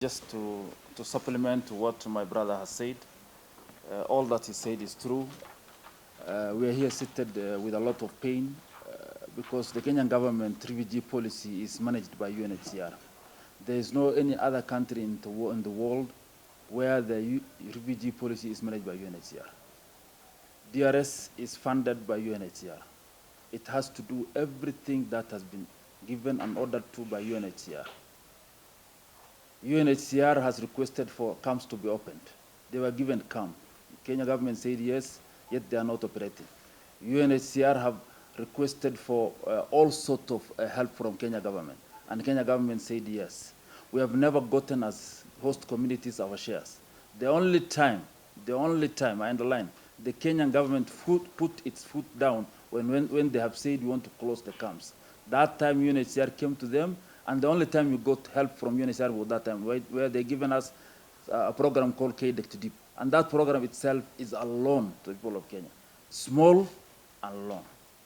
Just to supplement what my brother has said, all that he said is true. We are here seated with a lot of pain because the Kenyan government refugee policy is managed by UNHCR. There is no any other country in the world where the refugee policy is managed by UNHCR. DRS is funded by UNHCR. It has to do everything that has been given and ordered to by UNHCR. UNHCR has requested for camps to be opened. They were given camp. Kenya government said yes, yet they are not operating. UNHCR have requested for all sorts of help from Kenya government, and Kenya government said yes. We have never gotten as host communities our shares. The only time, I underline, the Kenyan government put its foot down when they have said we want to close the camps. That time UNHCR came to them, and the only time you got help from UNHCR was that time, where they given us a program called KDEC to Deep. And that program itself is a loan to the people of Kenya. Small and loan,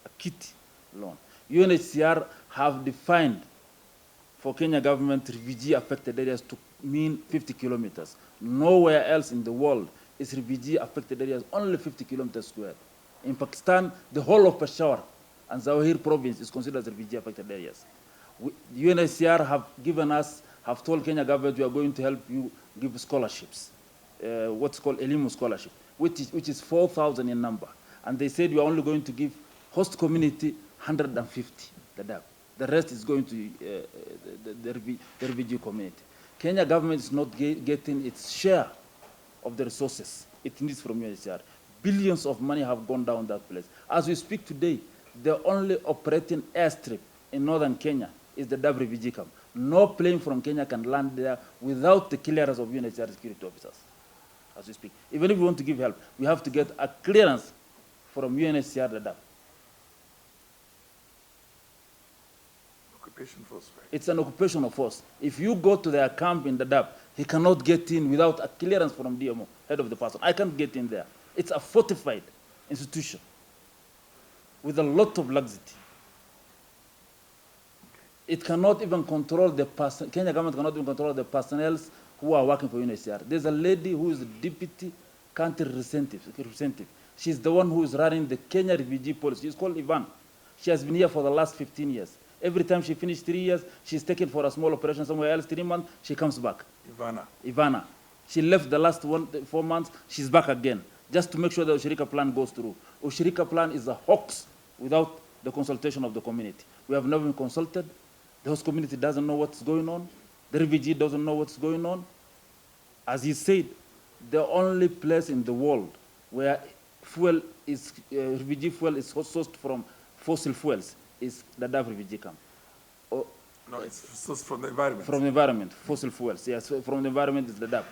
a kitty loan. UNHCR have defined for Kenya government refugee affected areas to mean 50 kilometers. Nowhere else in the world is refugee affected areas only 50 kilometers square. In Pakistan, the whole of Peshawar and Zawahir province is considered as refugee affected areas. UNHCR have told Kenya government we are going to help you give scholarships, what's called Elimu scholarship, which is 4,000 in number. And they said we are only going to give host community 150, the rest is going to the refugee community. Kenya government is not getting its share of the resources it needs from UNHCR. Billions of money have gone down that place. As we speak today, the only operating airstrip in northern Kenya is the Dab refugee camp. No plane from Kenya can land there without the clearance of UNHCR security officers, as we speak. Even if we want to give help, we have to get a clearance from UNHCR Dadaab. Occupation force, right? It's an occupational force. If you go to their camp in Dadaab, he cannot get in without a clearance from DMO, head of the person. I can't get in there. It's a fortified institution with a lot of laxity. It cannot even control the person. Kenya government cannot even control the personnel who are working for UNHCR. There's a lady who is the deputy country representative. She's the one who is running the Kenya refugee policy. She's called Ivan. She has been here for the last 15 years. Every time she finishes 3 years, she's taken for a small operation somewhere else, 3 months, she comes back. Ivana. She left the last 4 months, she's back again, just to make sure the Ushirika plan goes through. Ushirika plan is a hoax without the consultation of the community. We have never been consulted. The host community doesn't know what's going on. The refugee doesn't know what's going on. As he said, the only place in the world where refugee fuel is sourced from fossil fuels is the Dadaab refugee camp. No, it's sourced from the environment. From the environment, fossil fuels. Yes, from the environment is the Dadaab.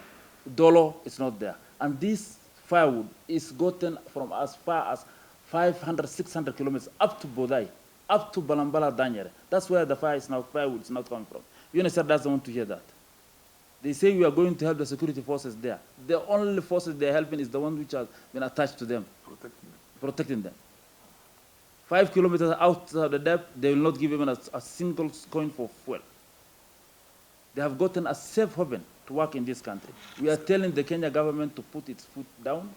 Dolo is not there. And this firewood is gotten from as far as 500, 600 kilometers up to Bodai, up to Balambala Danyere. That's where the firewood is now coming from. UNHCR doesn't want to hear that. They say we are going to help the security forces there. The only forces they're helping is the ones which have been attached to them, protecting them. 5 kilometers out of the depth, they will not give even a single coin for fuel. They have gotten a safe haven to work in this country. We are telling the Kenya government to put its foot down.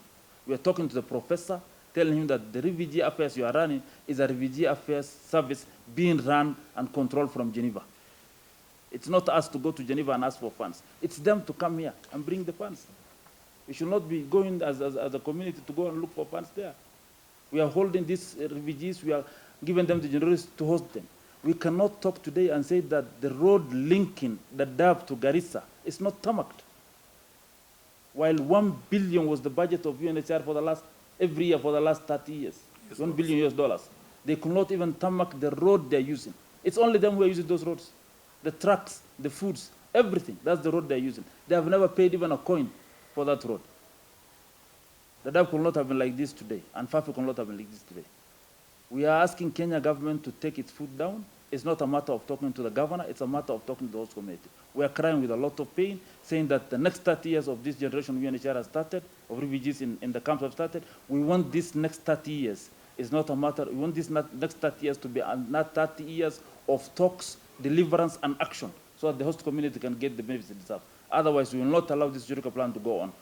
We are talking to the professor, telling him that the refugee affairs you are running is a refugee affairs service being run and controlled from Geneva. It's not us to go to Geneva and ask for funds. It's them to come here and bring the funds. We should not be going as a community to go and look for funds there. We are holding these refugees, we are giving them the generosity to host them. We cannot talk today and say that the road linking the Dadaab to Garissa is not tarmacked. While 1 billion was the budget of UNHCR for every year for the last 30 years, $1 billion. They could not even tarmac the road they're using. It's only them who are using those roads. The trucks, the foods, everything, that's the road they're using. They have never paid even a coin for that road. The Dadaab could not have been like this today, and Fafi could not have been like this today. We are asking Kenya government to take its foot down. It's not a matter of talking to the governor, it's a matter of talking to the host community. We are crying with a lot of pain, saying that the next 30 years of this generation UNHCR has started, of refugees in the camps have started. We want this next 30 years. It's not a matter, we want this next 30 years to be not 30 years of talks, deliverance, and action, so that the host community can get the benefits it deserves. Otherwise, we will not allow this Ushirika plan to go on.